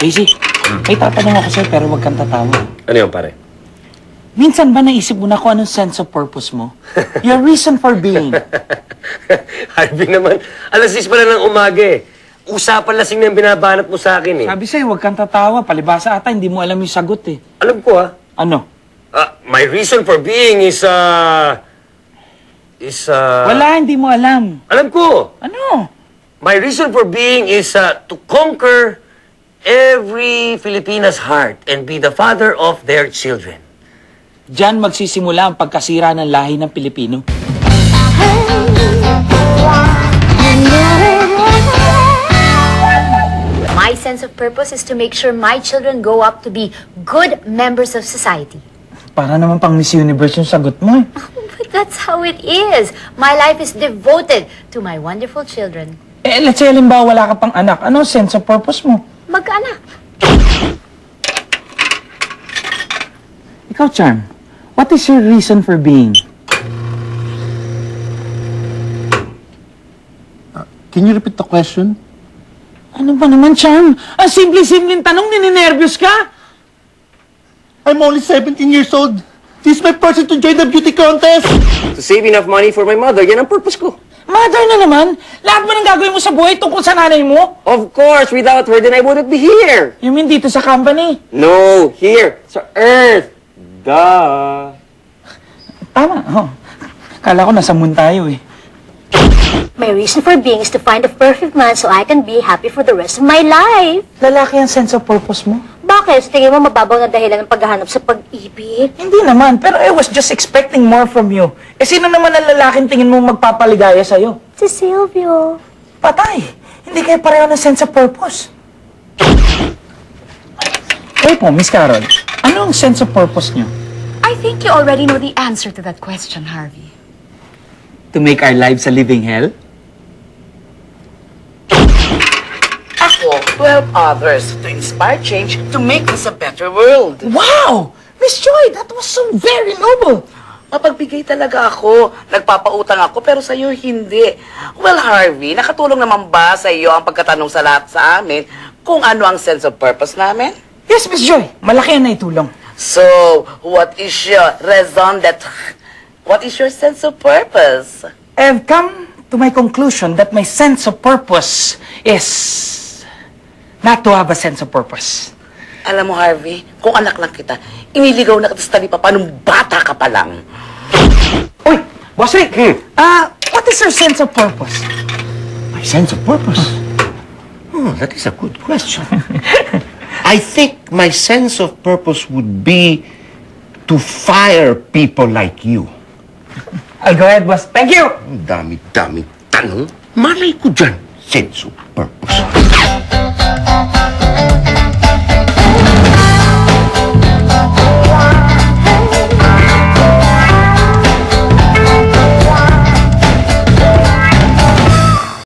Casey, may tatanong ako sa'yo pero huwag kang tatawa. Ano yun, pare? Minsan ba naisip mo na kung anong sense of purpose mo? Your reason for being. Harvey naman, alas 6 pa lang ng umaga eh. Usapan lasing na yung binabanat mo sa akin eh. Sabi sa'yo, huwag kang tatawa. Palibasa ata, hindi mo alam yung sagot eh. Alam ko ha. Ano? My reason for being is Wala, hindi mo alam. Alam ko! Ano? My reason for being is to conquer every Filipina's heart and be the father of their children. Diyan magsisimula ang pagkasira ng lahi ng Pilipino. My sense of purpose is to make sure my children grow up to be good members of society. Para naman pang Miss Universe yung sagot mo eh. But that's how it is. My life is devoted to my wonderful children. Let's say, halimbawa, wala ka pang anak. Ano ang sense of purpose mo? Mag-anak. Ikaw, Charm, what is your reason for being? Can you repeat the question? Ano ba naman, Charm? Ang simple-simpleng tanong, nininervyos ka? I'm only 17 years old. This is my person to join the beauty contest. To save enough money for my mother, yan ang purpose ko. Mother na naman? Lahat ba ng gagawin mo sa buhay tungkol sa nanay mo? Of course, without her, then I wouldn't be here. You mean dito sa company? No, here, sa Earth. Duh. Tama, oh. Kala ko nasa moon tayo eh. My reason for being is to find the perfect man so I can be happy for the rest of my life. Lalaki ang sense of purpose mo? Bakit? Sa tingin mo mababaw na dahilan ng paghahanap sa pag-ibig? Hindi naman, pero I was just expecting more from you. Eh, sino naman ang lalaking tingin mo magpapaligaya sa'yo? Si Silvio. Patay! Hindi kayo pareho ng sense of purpose. Kayo po, Miss Carol, ano ang sense of purpose niyo? I think you already know the answer to that question, Harvey. To make our lives a living hell? Ako to help others, to inspire change, to make this a better world. Wow! Miss Joy, that was so very noble! Mapagbigay talaga ako. Nagpapautang ako, pero sa'yo hindi. Well, Harvey, nakatulong naman ba sa iyo ang pagkatanong sa lahat sa amin kung ano ang sense of purpose namin? Yes, Miss Joy. Malaki ang naitulong. So, what is your raison d'être? What is your sense of purpose? I've come to my conclusion that my sense of purpose is not to have a sense of purpose. Alam mo, Harvey, kung anak lang kita, iniligaw na kita sa talipa pa nung bata ka pa lang. Uy, Boss Rick, what is your sense of purpose? My sense of purpose? Oh, that is a good question. I think my sense of purpose would be to fire people like you. I'll go ahead, boss. Thank you! Ang dami-dami tanong. Malay ko dyan, sense of purpose.